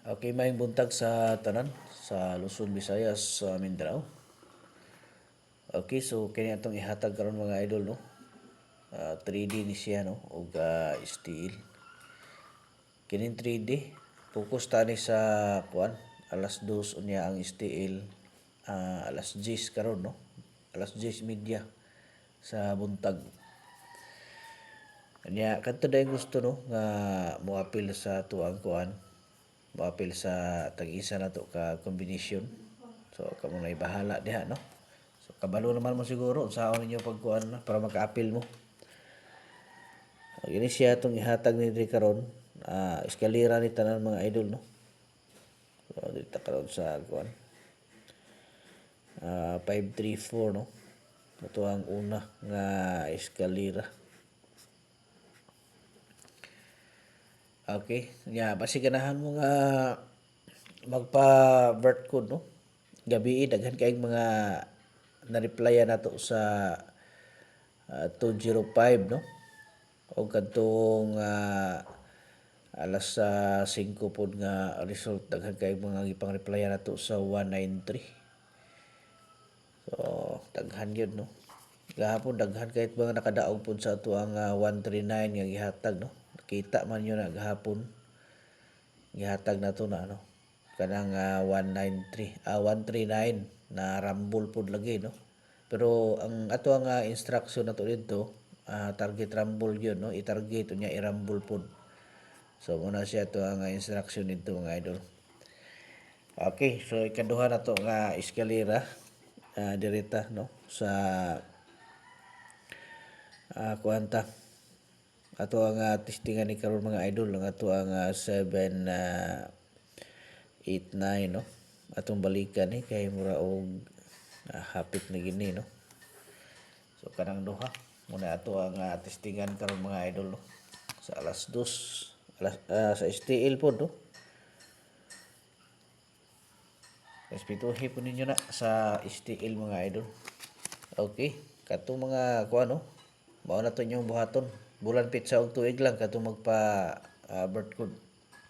Okay, maayong buntag sa tanan sa Luzon, Visayas, sa Mindanao. Okay, so kini atong ihatag karon mga idol, no. 3D ni siya, no, ug steel. Kining 3D focus tani sa kuan alas 2 unya ang steel, alas 10 karon, no. Alas 10 media sa buntag. Anya kadto dayon gusto, no, nga moapil sa tuang kuan, moapil sa tag-isa nato ka kombinasyon. So kamo na bahala diha, no. So kabalo naman mo siguro unsaon ninyo pagkuan na para maka-apil mo. Gini siya itong ihatag ni diri karon, eskalera ni tanan mga idol, no. So dito karon sa kuan, 534, no. Ito ang una nga eskalera. Okay, basi ganahan mo nga magpa-vert code, no. Gabi daghan kaayong mga na-replyan nato sa 205, no. O kadtong alas 5 pod nga result daghan kaayong mga gipang-replyan nato sa 193. So daghan yun, no. Gahapon daghan kayt mga nakadaog pod sa ato ang 139 nga gihatag, no. Nakita man yun na gahapon gihatag nato na, no, kanang 139 na rumble pod lagi, no. Pero ang ato ang instruction nato dito, target rumble yun, no, i-target unya i-rumble pod. So muna siya to ang instruction dito mga idol. Okay, so ikaduha na to nga eskalera, direta, no, sa kuanta ato ang testingan ni karon mga idol ang ato ang 789, no. Atong balikan ni kay mura og hapit na gini, no. So kanang duha muna ato ang testingan karon mga idol, no, sa alas 2 sa STL pod, no. Respetuhin po ninyo na sa STL mga idol. Okay, katong mga kuan, no, mao na to inyong buhaton. Bulan pitsa og tuig lang katong magpa birth code.